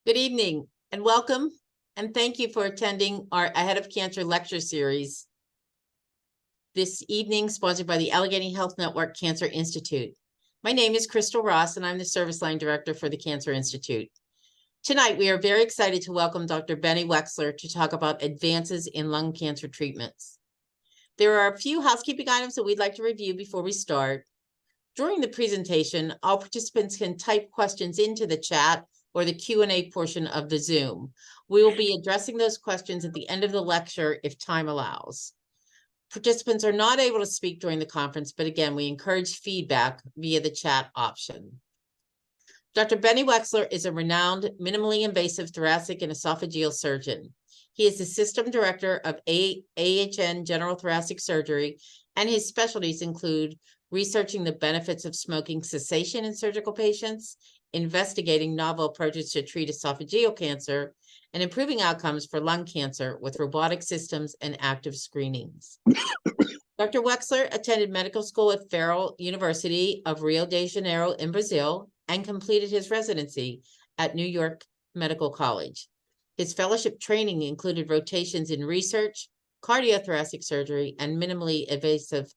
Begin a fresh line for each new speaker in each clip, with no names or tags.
Good evening and welcome, and thank you for attending our Ahead of Cancer lecture series this evening, sponsored by the Allegheny Health Network Cancer Institute. My name is Crystal Ross, and I'm the Service Line Director for the Cancer Institute. Tonight, we are very excited to welcome Dr. Benny Weksler to talk about advances in lung cancer treatments. There are a few housekeeping items that we'd like to review before we start. During the presentation, all participants can type questions into the chat or the Q&A portion of the Zoom. We will be addressing those questions at the end of the lecture if time allows. Participants are not able to speak during the conference, but again, we encourage feedback via the chat option. Dr. Benny Weksler is a renowned minimally invasive thoracic and esophageal surgeon. He is the System Director of AHN General Thoracic Surgery, and his specialties include researching the benefits of smoking cessation in surgical patients, investigating novel approaches to treat esophageal cancer, and improving outcomes for lung cancer with robotic systems and active screenings. Dr. Weksler attended medical school at Federal University of Rio de Janeiro in Brazil and completed his residency at New York Medical College. His fellowship training included rotations in research, cardiothoracic surgery, and minimally invasive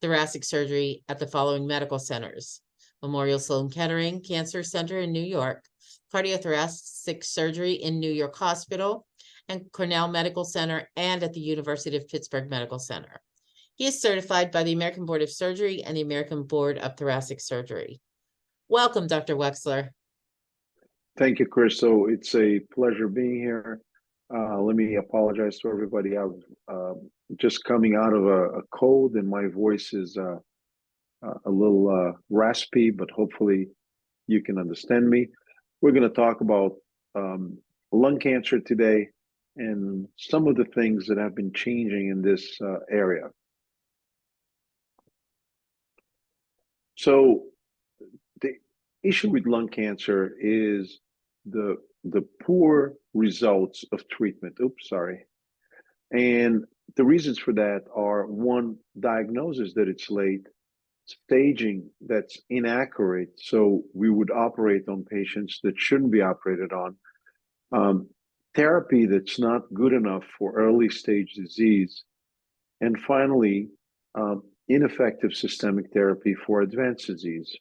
thoracic surgery at the following medical centers: Memorial Sloan Kettering Cancer Center in New York, cardiothoracic surgery in New York Hospital, and Cornell Medical Center, and at the University of Pittsburgh Medical Center. He is certified by the American Board of Surgery and the American Board of Thoracic Surgery. Welcome, Dr. Weksler.
Thank you, Chris. So it's a pleasure being here. Let me apologize to everybody. I was just coming out of a cold, and my voice is a little raspy, but hopefully you can understand me. We're going to talk about lung cancer today and some of the things that have been changing in this area. So the issue with lung cancer is the poor results of treatment. And the reasons for that are: one, diagnosis that it's late, staging that's inaccurate, so we would operate on patients that shouldn't be operated on, therapy that's not good enough for early stage disease, and finally, ineffective systemic therapy for advanced disease.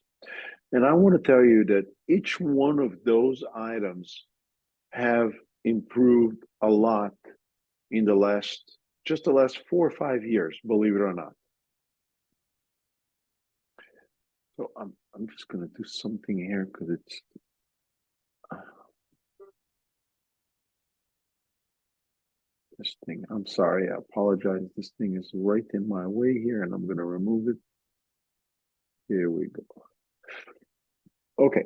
And I want to tell you that each one of those items have improved a lot in the last 4 or 5 years, believe it or not. So I'm just going to do something here because it's this thing. I'm sorry, I apologize. This thing is right in my way here, and I'm going to remove it. Here we go. Okay,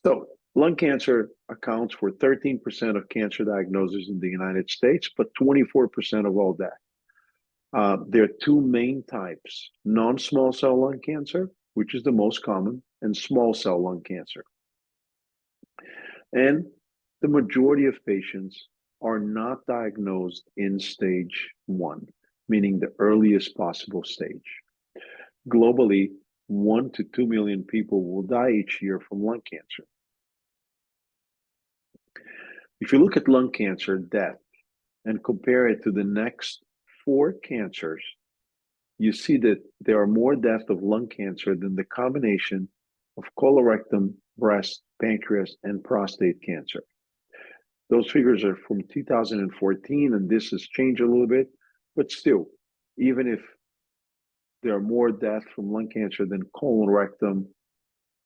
so lung cancer accounts for 13% of cancer diagnoses in the United States, but 24% of all death. There are two main types: non-small cell lung cancer, which is the most common, and small cell lung cancer. And the majority of patients are not diagnosed in stage 1, meaning the earliest possible stage. Globally, 1 to 2 million people will die each year from lung cancer. If you look at lung cancer death and compare it to the next 4 cancers, you see that there are more deaths of lung cancer than the combination of colorectal, breast, pancreas, and prostate cancer. Those figures are from 2014, and this has changed a little bit, but still, even if there are more deaths from lung cancer than colon, rectum,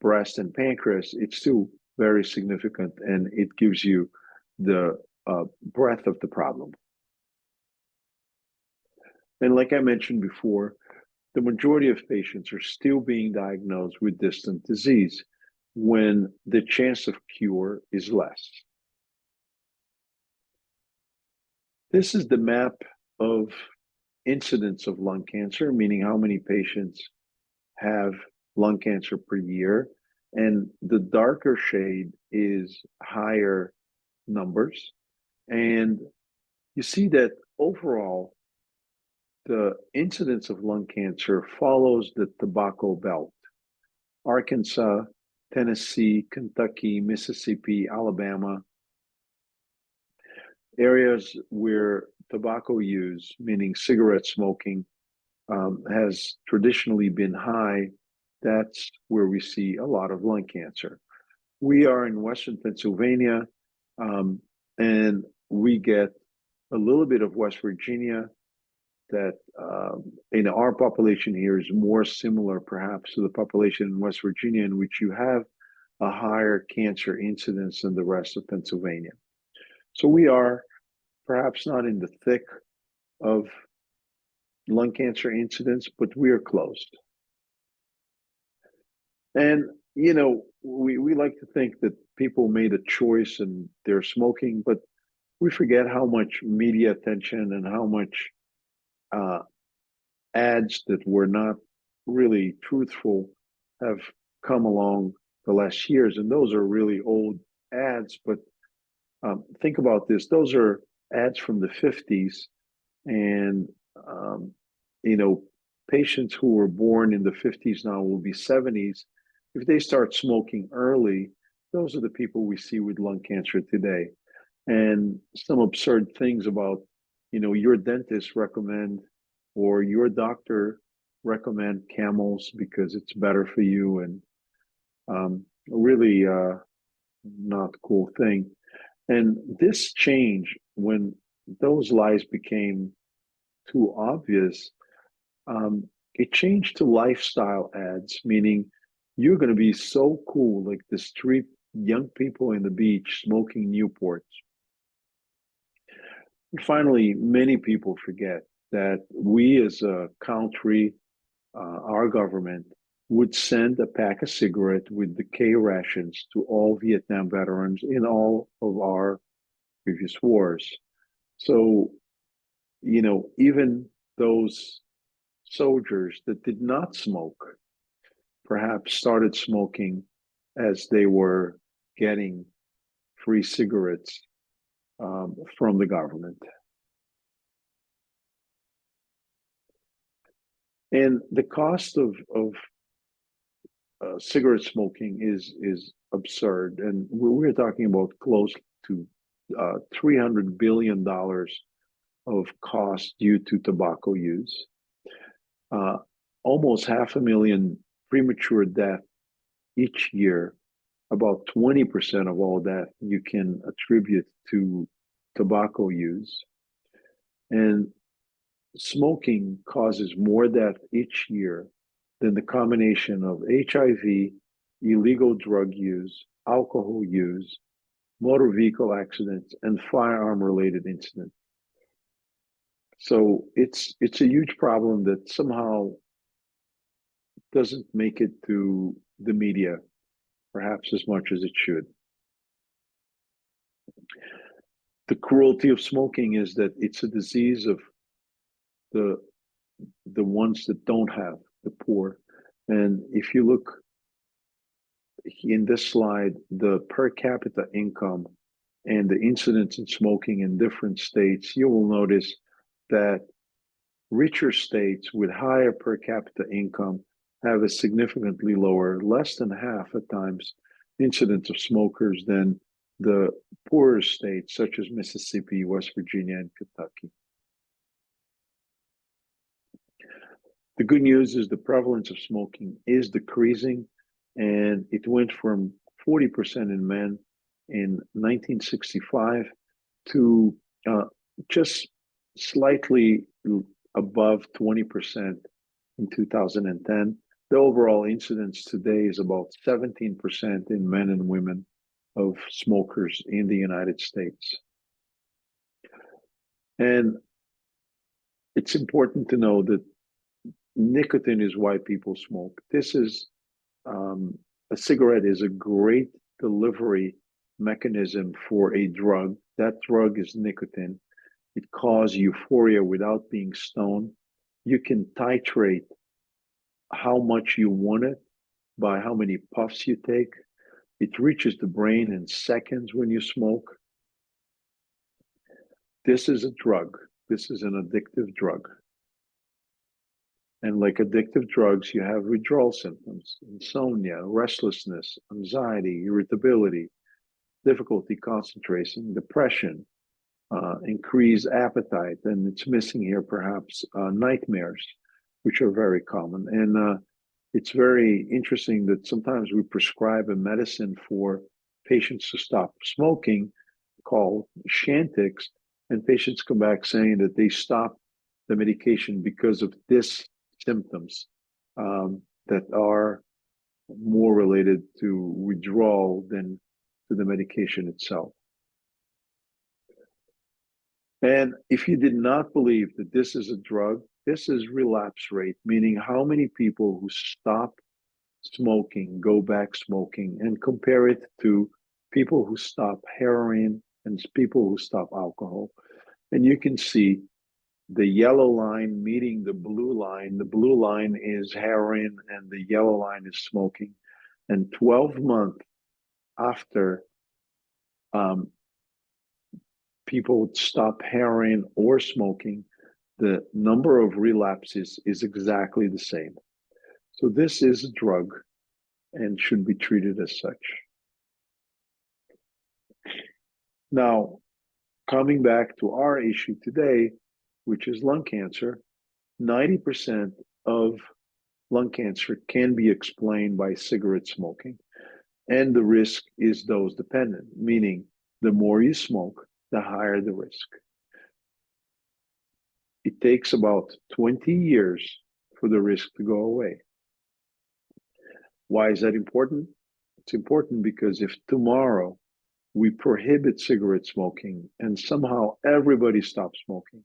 breast, and pancreas, it's still very significant, and it gives you the breadth of the problem. And like I mentioned before, the majority of patients are still being diagnosed with distant disease when the chance of cure is less. This is the map of incidence of lung cancer, meaning how many patients have lung cancer per year. And the darker shade is higher numbers. And you see that overall, the incidence of lung cancer follows the tobacco belt: Arkansas, Tennessee, Kentucky, Mississippi, Alabama, areas where tobacco use, meaning cigarette smoking, has traditionally been high, that's where we see a lot of lung cancer. We are in Western Pennsylvania, and we get a little bit of West Virginia that in our population here is more similar perhaps to the population in West Virginia, in which you have a higher cancer incidence than the rest of Pennsylvania. So we are perhaps not in the thick of lung cancer incidence, but we are close. And, you know, we like to think that people made a choice and they're smoking, but we forget how much media attention and how much ads that were not really truthful have come along the last years. And those are really old ads, but think about this. Those are ads from the 50s. And, you know, patients who were born in the 50s now will be 70s. If they start smoking early, those are the people we see with lung cancer today. And some absurd things about, you know, your dentist recommend or your doctor recommend Camels because it's better for you, and really not a cool thing. And this change, when those lies became too obvious, it changed to lifestyle ads, meaning you're going to be so cool, like the street young people in the beach smoking Newports. And finally, many people forget that we as a country, our government, would send a pack of cigarettes with the K rations to all Vietnam veterans in all of our previous wars. So, you know, even those soldiers that did not smoke perhaps started smoking as they were getting free cigarettes from the government. And the cost of cigarette smoking is absurd. And we're talking about close to $300 billion of cost due to tobacco use. Almost 500,000 premature deaths each year. About 20% of all that you can attribute to tobacco use. And smoking causes more death each year than the combination of HIV, illegal drug use, alcohol use, motor vehicle accidents, and firearm-related incidents. So it's a huge problem that somehow doesn't make it to the media, perhaps as much as it should. The cruelty of smoking is that it's a disease of the ones that don't have, the poor. And if you look in this slide, the per capita income and the incidence in smoking in different states, you will notice that richer states with higher per capita income have a significantly lower, less than half at times, incidence of smokers than the poorer states such as Mississippi, West Virginia, and Kentucky. The good news is the prevalence of smoking is decreasing, and it went from 40% in men in 1965 to just slightly above 20% in 2010. The overall incidence today is about 17% in men and women of smokers in the United States. And it's important to know that nicotine is why people smoke. This is a cigarette is a great delivery mechanism for a drug. That drug is nicotine. It causes euphoria without being stoned. You can titrate how much you want it by how many puffs you take. It reaches the brain in seconds when you smoke. This is a drug. This is an addictive drug. And like addictive drugs, you have withdrawal symptoms, insomnia, restlessness, anxiety, irritability, difficulty concentrating, depression, increase appetite, and it's missing here perhaps nightmares, which are very common. And it's very interesting that sometimes we prescribe a medicine for patients to stop smoking called Chantix, and patients come back saying that they stopped the medication because of this symptoms that are more related to withdrawal than to the medication itself. And if you did not believe that this is a drug, this is relapse rate, meaning how many people who stop smoking go back smoking, and compare it to people who stop heroin and people who stop alcohol. And you can see the yellow line meeting the blue line. The blue line is heroin and the yellow line is smoking. And 12 months after people would stop heroin or smoking, the number of relapses is exactly the same. So this is a drug and should be treated as such. Now, coming back to our issue today, which is lung cancer, 90% of lung cancer can be explained by cigarette smoking, and the risk is dose dependent, meaning the more you smoke, the higher the risk. It takes about 20 years for the risk to go away. Why is that important? It's important because if tomorrow we prohibit cigarette smoking and somehow everybody stops smoking,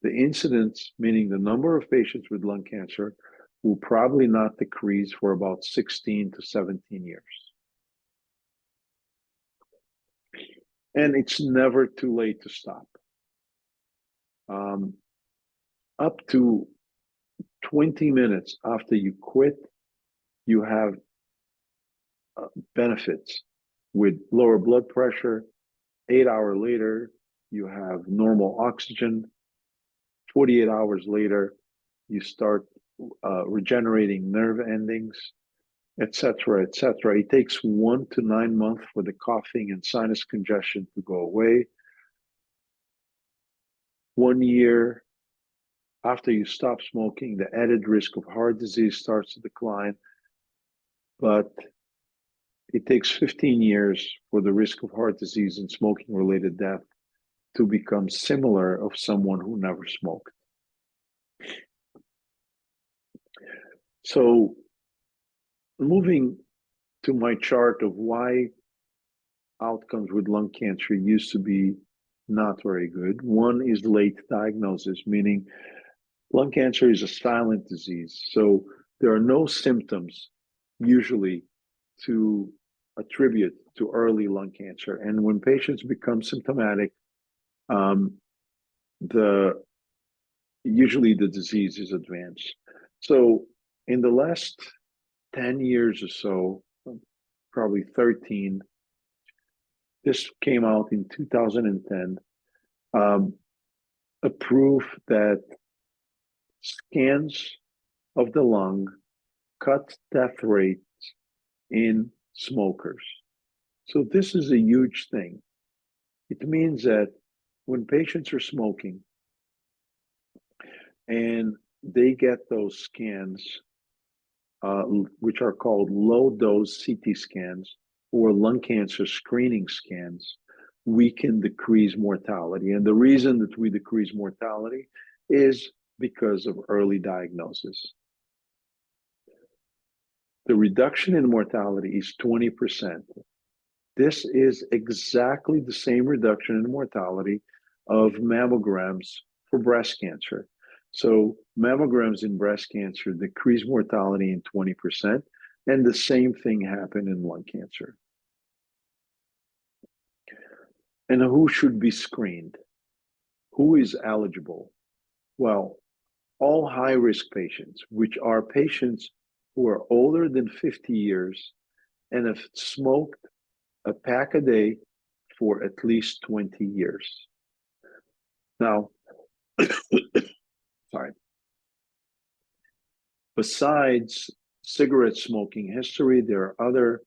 the incidence, meaning the number of patients with lung cancer, will probably not decrease for about 16 to 17 years. And it's never too late to stop. Up to 20 minutes after you quit, you have benefits with lower blood pressure. 8 hours later, you have normal oxygen. 48 hours later, you start regenerating nerve endings, etc., etc. It takes 1 to 9 months for the coughing and sinus congestion to go away. 1 year after you stop smoking, the added risk of heart disease starts to decline, but it takes 15 years for the risk of heart disease and smoking-related death to become similar of someone who never smoked. So moving to my chart of why outcomes with lung cancer used to be not very good. One is late diagnosis, meaning lung cancer is a silent disease. So there are no symptoms usually to attribute to early lung cancer. And when patients become symptomatic, usually the disease is advanced. So in the last 10 years or so, probably 13, this came out in 2010, a proof that scans of the lung cut death rates in smokers. So this is a huge thing. It means that when patients are smoking and they get those scans, which are called low-dose CT scans or lung cancer screening scans, we can decrease mortality. And the reason that we decrease mortality is because of early diagnosis. The reduction in mortality is 20%. This is exactly the same reduction in mortality of mammograms for breast cancer. So mammograms in breast cancer decrease mortality in 20%, and the same thing happened in lung cancer. And who should be screened? Who is eligible? Well, all high-risk patients, which are patients who are older than 50 years and have smoked a pack a day for at least 20 years. Now, sorry. Besides cigarette smoking history, there are other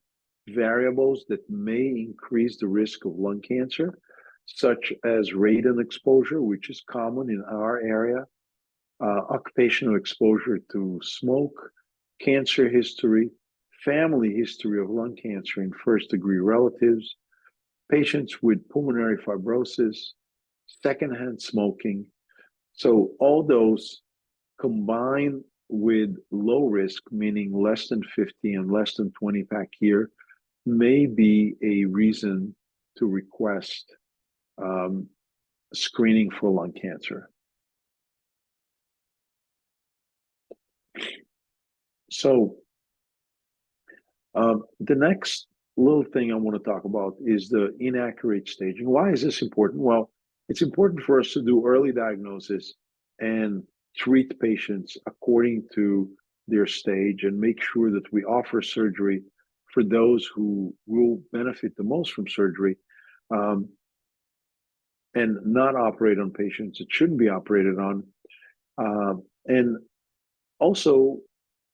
variables that may increase the risk of lung cancer. such as radon exposure, which is common in our area, occupational exposure to smoke, cancer history, family history of lung cancer in first-degree relatives, patients with pulmonary fibrosis, secondhand smoking. So all those combined with low risk, meaning less than 50 and less than 20 pack year, may be a reason to request screening for lung cancer. So the next little thing I want to talk about is the inaccurate staging. Why is this important? Well, it's important for us to do early diagnosis and treat patients according to their stage and make sure that we offer surgery for those who will benefit the most from surgery, and not operate on patients that shouldn't be operated on. And also,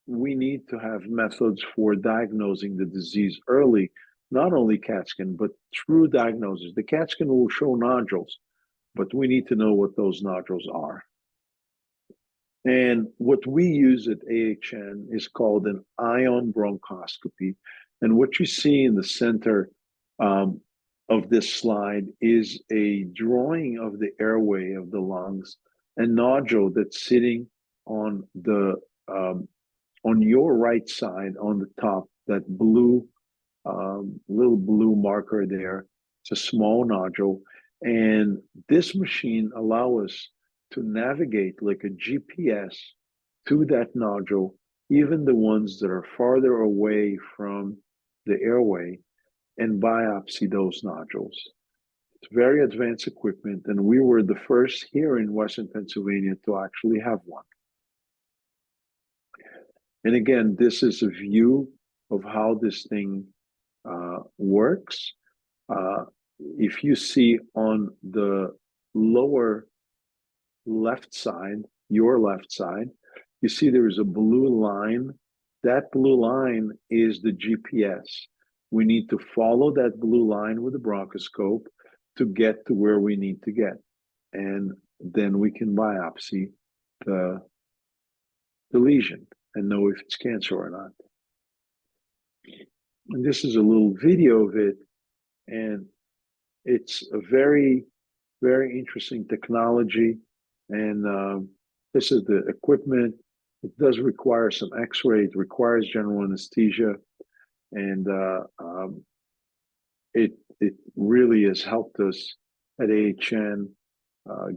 we need to have methods for diagnosing the disease early, not only CAT scan, but true diagnosis. The CAT scan will show nodules, but we need to know what those nodules are. And what we use at AHN is called an ion bronchoscopy. And what you see in the center of this slide is a drawing of the airway of the lungs, a nodule that's sitting on the on your right side on the top, that blue little blue marker there. It's a small nodule, and this machine allows us to navigate like a GPS to that nodule, even the ones that are farther away from the airway, and biopsy those nodules. It's very advanced equipment, and we were the first here in Western Pennsylvania to actually have one. And again, this is a view of how this thing works. If you see on the lower left side, your left side, you see there is a blue line. That blue line is the GPS. We need to follow that blue line with the bronchoscope to get to where we need to get. And then we can biopsy the lesion and know if it's cancer or not. And this is a little video of it, and it's a very, very interesting technology. And this is the equipment. It does require some x-ray. It requires general anesthesia. And it really has helped us at AHN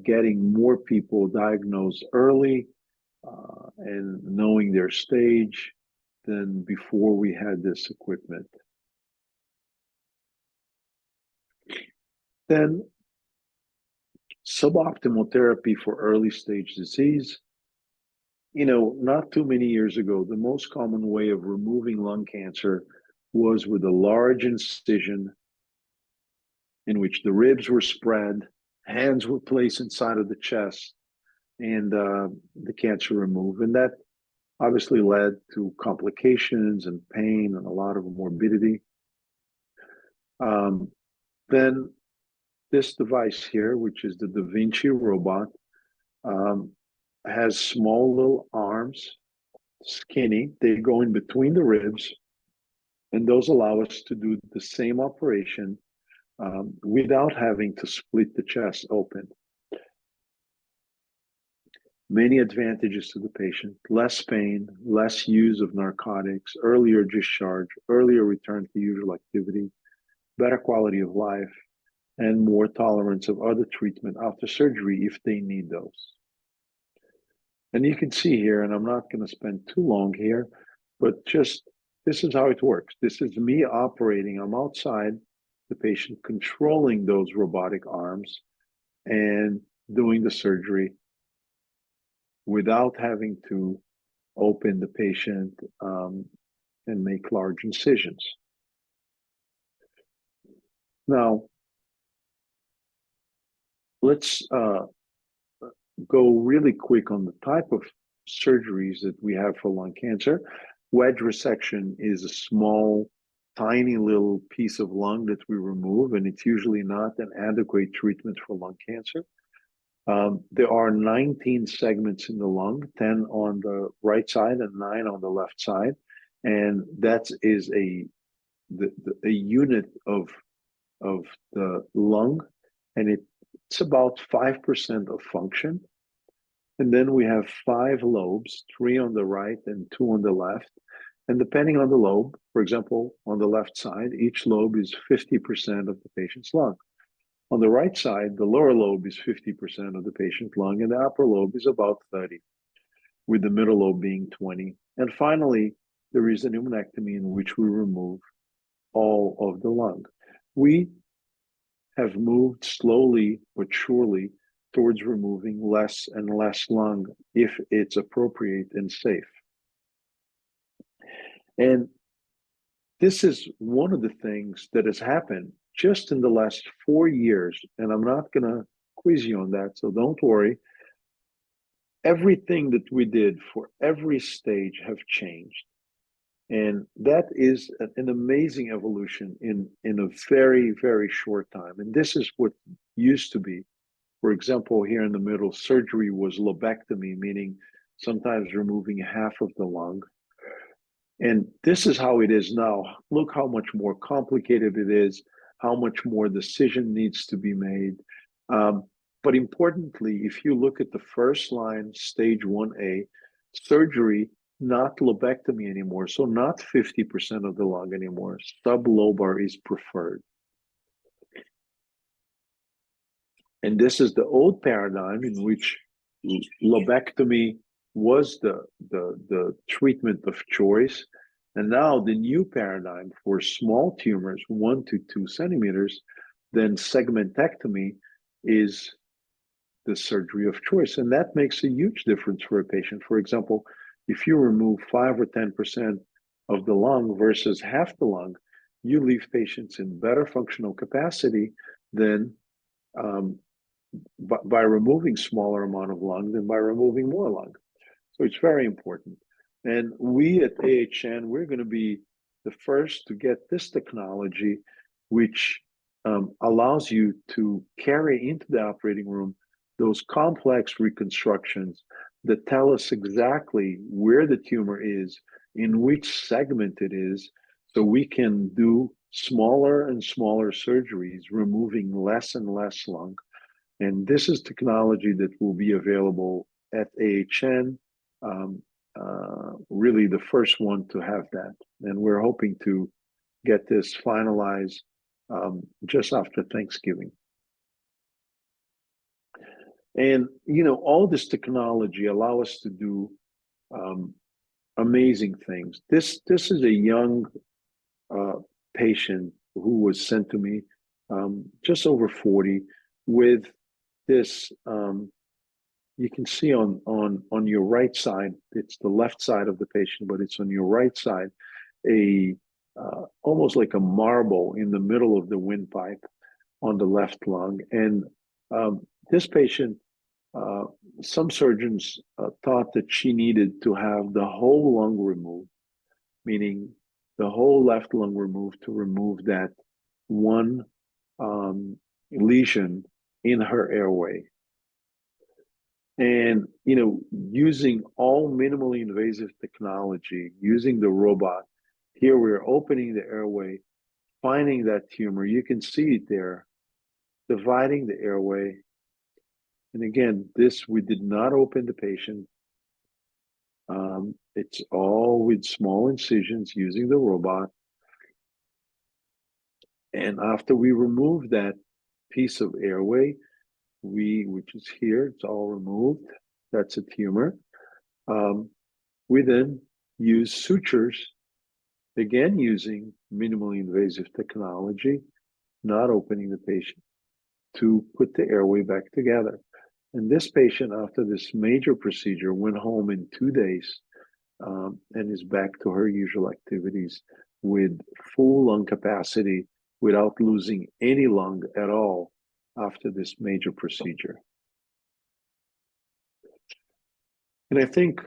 getting more people diagnosed early and knowing their stage than before we had this equipment. Then suboptimal therapy for early stage disease. You know, not too many years ago, the most common way of removing lung cancer was with a large incision in which the ribs were spread, hands were placed inside of the chest, and the cancer removed. And that obviously led to complications and pain and a lot of morbidity. Then this device here, which is the Da Vinci robot, has small little arms, skinny. They go in between the ribs, and those allow us to do the same operation without having to split the chest open. Many advantages to the patient: less pain, less use of narcotics, earlier discharge, earlier return to usual activity, better quality of life, and more tolerance of other treatment after surgery if they need those. And you can see here, and I'm not going to spend too long here, but just this is how it works. This is me operating. I'm outside, the patient controlling those robotic arms and doing the surgery without having to open the patient and make large incisions. Now, let's go really quick on the type of surgeries that we have for lung cancer. Wedge resection is a small tiny little piece of lung that we remove, and it's usually not an adequate treatment for lung cancer. There are 19 segments in the lung, 10 on the right side and 9 on the left side. And that is a unit of the lung, and it's about 5% of function. And then we have 5 lobes, 3 on the right and 2 on the left. And depending on the lobe, for example, on the left side, each lobe is 50% of the patient's lung. On the right side, the lower lobe is 50% of the patient's lung, and the upper lobe is about 30, with the middle lobe being 20. And finally, there is an pneumonectomy in which we remove all of the lung. We have moved slowly but surely towards removing less and less lung if it's appropriate and safe. And this is one of the things that has happened just in the last 4 years, and I'm not going to quiz you on that, so don't worry. Everything that we did for every stage have changed. And that is an amazing evolution in a very, very short time. And this is what used to be. For example, here in the middle, surgery was lobectomy, meaning sometimes removing half of the lung. And this is how it is now. Look how much more complicated it is, how much more decision needs to be made. But importantly, if you look at the first line, stage 1A, surgery, not lobectomy anymore. So not 50% of the lung anymore. Sublobar is preferred. And this is the old paradigm in which lobectomy was the treatment of choice. And now the new paradigm for small tumors, 1 to 2 centimeters, then segmentectomy is the surgery of choice. And that makes a huge difference for a patient. For example, if you remove 5 or 10% of the lung versus half the lung, you leave patients in better functional capacity than by removing smaller amount of lung than by removing more lung. So it's very important. And we at AHN, we're going to be the first to get this technology, which allows you to carry into the operating room those complex reconstructions that tell us exactly where the tumor is, in which segment it is, so we can do smaller and smaller surgeries, removing less and less lung. And this is technology that will be available at AHN, really the first one to have that. And we're hoping to get this finalized just after Thanksgiving. And, you know, all this technology allow us to do amazing things. This is a young patient who was sent to me, just over 40, with this, you can see on your right side, it's the left side of the patient, but it's on your right side, almost like a marble in the middle of the windpipe on the left lung. And this patient, some surgeons thought that she needed to have the whole lung removed, meaning the whole left lung removed to remove that one lesion in her airway. And, you know, using all minimally invasive technology, using the robot, here we're opening the airway, finding that tumor. You can see it there, dividing the airway. And again, this, we did not open the patient. It's all with small incisions using the robot. And after we remove that piece of airway, which is here, it's all removed. That's a tumor. We then use sutures, again using minimally invasive technology, not opening the patient, to put the airway back together. And this patient, after this major procedure, went home in 2 days and is back to her usual activities with full lung capacity without losing any lung at all after this major procedure. And I think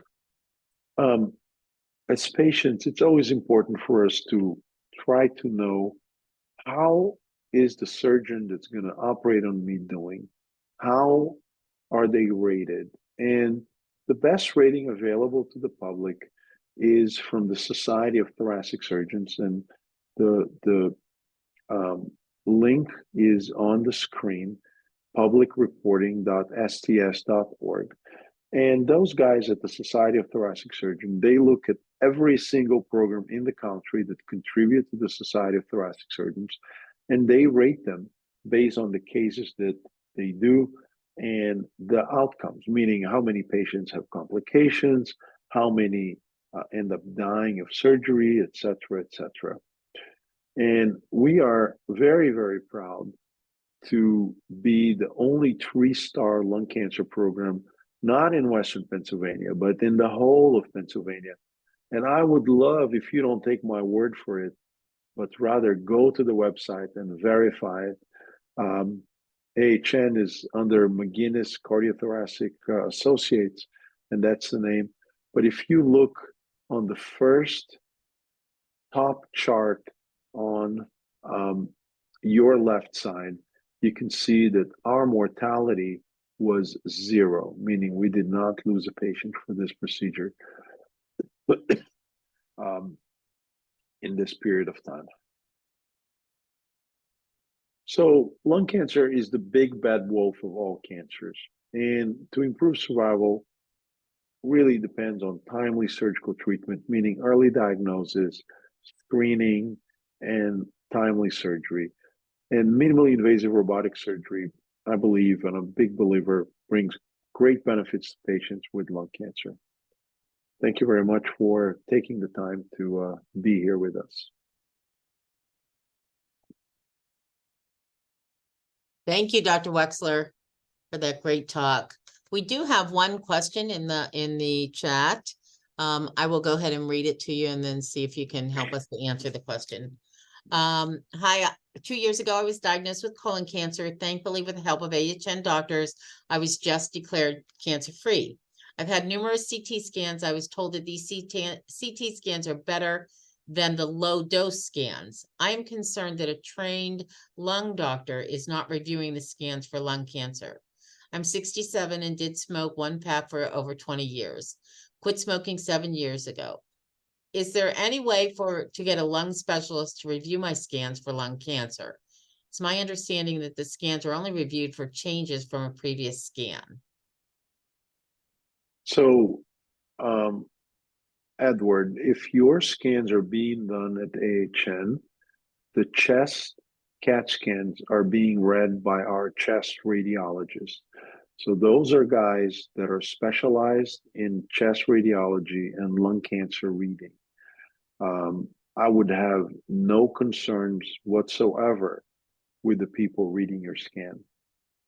as patients, it's always important for us to try to know how is the surgeon that's going to operate on me doing? How are they rated? And the best rating available to the public is from the Society of Thoracic Surgeons, and the link is on the screen, publicreporting.sts.org. And those guys at the Society of Thoracic Surgeons, they look at every single program in the country that contribute to the Society of Thoracic Surgeons, and they rate them based on the cases that they do and the outcomes, meaning how many patients have complications, how many end up dying of surgery, et cetera, et cetera. And we are very, very proud to be the only 3-star lung cancer program, not in Western Pennsylvania, but in the whole of Pennsylvania. And I would love, if you don't take my word for it, but rather go to the website and verify it. AHN is under McGinnis Cardiothoracic Associates, and that's the name. But if you look on the first top chart on your left side, you can see that our mortality was 0, meaning we did not lose a patient for this procedure in this period of time. So lung cancer is the big bad wolf of all cancers. And to improve survival really depends on timely surgical treatment, meaning early diagnosis, screening, and timely surgery. And minimally invasive robotic surgery, I believe, and I'm a big believer, brings great benefits to patients with lung cancer. Thank you very much for taking the time to be here with us.
Thank you, Dr. Weksler, for that great talk. We do have one question in the chat. I will go ahead and read it to you and then see if you can help us to answer the question. Hi, 2 years ago, I was diagnosed with colon cancer. Thankfully, with the help of AHN doctors, I was just declared cancer-free. I've had numerous CT scans. I was told that these CT scans are better than the low-dose scans. I am concerned that a trained lung doctor is not reviewing the scans for lung cancer. I'm 67 and did smoke 1 pack for over 20 years. Quit smoking 7 years ago. Is there any way to get a lung specialist to review my scans for lung cancer? It's my understanding that the scans are only reviewed for changes from a previous scan.
So, Edward, if your scans are being done at AHN, the chest CAT scans are being read by our chest radiologists. So those are guys that are specialized in chest radiology and lung cancer reading. I would have no concerns whatsoever with the people reading your scan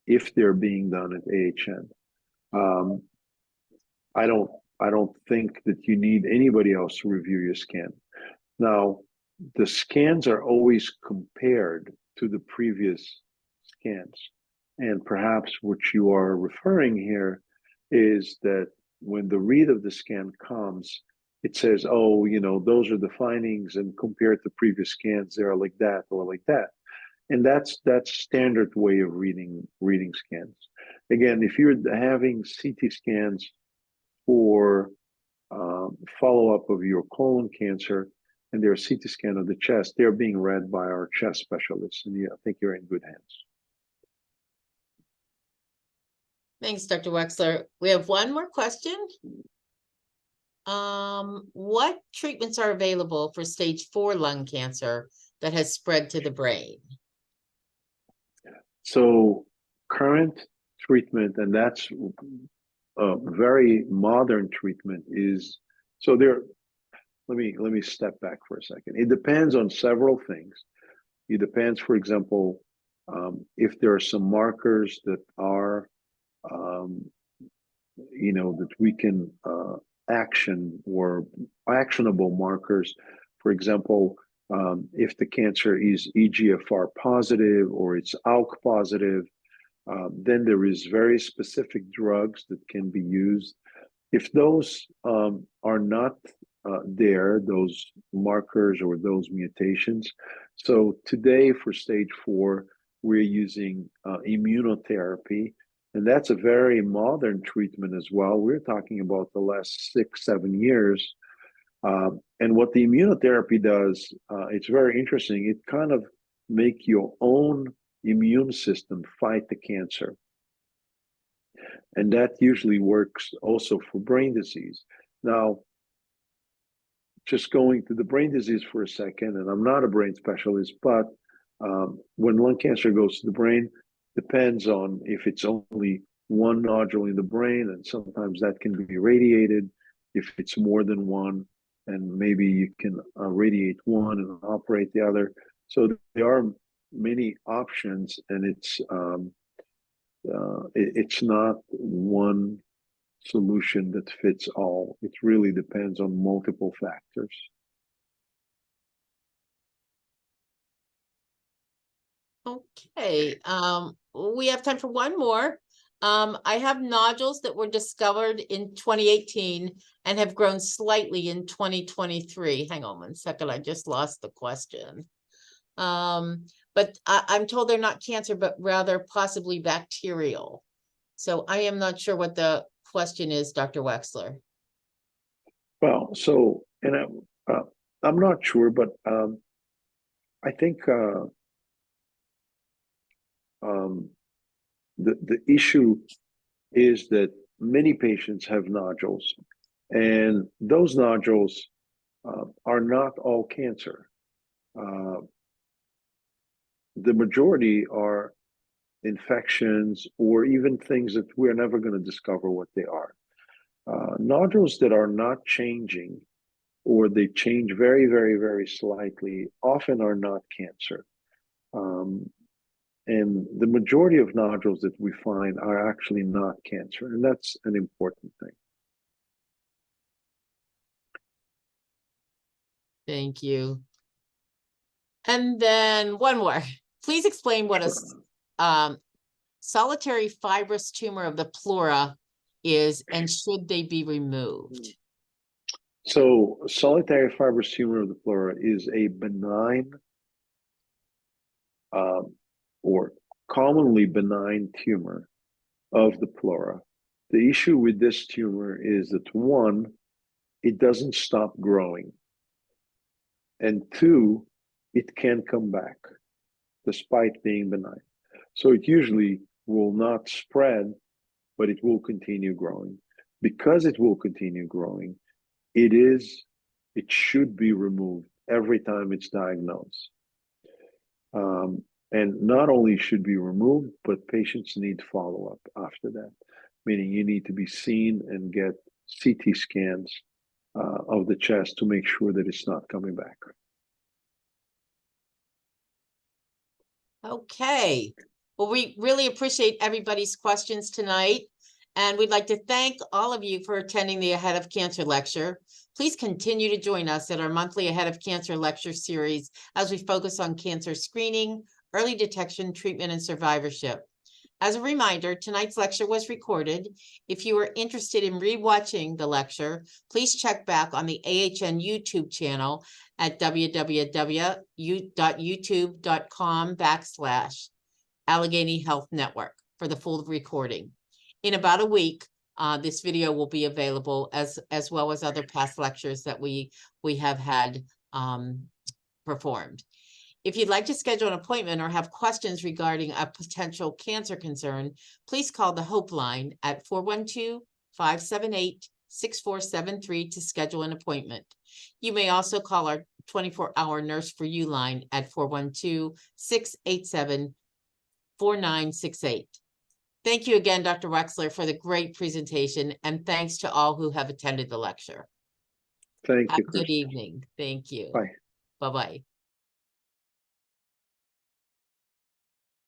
if they're being done at AHN. I don't think that you need anybody else to review your scan. Now, the scans are always compared to the previous scans. And perhaps what you are referring here is that when the read of the scan comes, it says, oh, you know, those are the findings, and compared to previous scans, they are like that or like that. And that's standard way of reading scans. Again, if you're having CT scans for follow-up of your colon cancer, and they're a CT scan of the chest, they're being read by our chest specialists, and I think you're in good hands.
Thanks, Dr. Weksler. We have one more question. What treatments are available for stage 4 lung cancer that has spread to the brain?
So current treatment, and that's a very modern treatment, is so there. Let me step back for a second. It depends on several things. It depends, for example, if there are some markers that are, you know, that we can action, or actionable markers. For example, if the cancer is EGFR positive or it's ALK positive, then there is very specific drugs that can be used. If those are not there, those markers or those mutations. So today for stage 4, we're using immunotherapy, and that's a very modern treatment as well. We're talking about the last 6-7 years. And what the immunotherapy does, it's very interesting. It kind of make your own immune system fight the cancer. And that usually works also for brain disease. Now, just going to the brain disease for a second, and I'm not a brain specialist, but when lung cancer goes to the brain, depends on if it's only one nodule in the brain, and sometimes that can be irradiated. If it's more than one, and maybe you can radiate one and operate the other. So there are many options, and it's not one solution that fits all. It really depends on multiple factors.
Okay, we have time for one more. I have nodules that were discovered in 2018 and have grown slightly in 2023. Hang on one second, I just lost the question. But I'm told they're not cancer, but rather possibly bacterial. So I am not sure what the question is, Dr. Weksler.
Well, so, and I'm not sure, but I think the issue is that many patients have nodules, and those nodules are not all cancer. The majority are infections or even things that we're never going to discover what they are. Nodules that are not changing, or they change very, very, very slightly, often are not cancer. And the majority of nodules that we find are actually not cancer, and that's an important thing.
Thank you. And then one more. Please explain what a solitary fibrous tumor of the pleura is, and should they be removed?
So solitary fibrous tumor of the pleura is a benign or commonly benign tumor of the pleura. The issue with this tumor is that, one, it doesn't stop growing, and two, it can come back despite being benign. So it usually will not spread, but it will continue growing. Because it will continue growing, it should be removed every time it's diagnosed. And not only should be removed, but patients need follow-up after that, meaning you need to be seen and get CT scans of the chest to make sure that it's not coming back.
Okay. Well, we really appreciate everybody's questions tonight. And we'd like to thank all of you for attending the Ahead of Cancer lecture. Please continue to join us at our monthly Ahead of Cancer lecture series as we focus on cancer screening, early detection, treatment, and survivorship. As a reminder, tonight's lecture was recorded. If you are interested in rewatching the lecture, please check back on the AHN YouTube channel at www.youtube.com/Allegheny Health Network for the full recording. In about a week, this video will be available as well as other past lectures that we have had performed. If you'd like to schedule an appointment or have questions regarding a potential cancer concern, please call the Hope Line at 412-578-6473 to schedule an appointment. You may also call our 24-hour Nurse for You line at 412-687-4968. Thank you again, Dr. Weksler, for the great presentation, and thanks to all who have attended the lecture.
Thank you,
Have a good evening. Thank you.
Bye.
Bye-bye.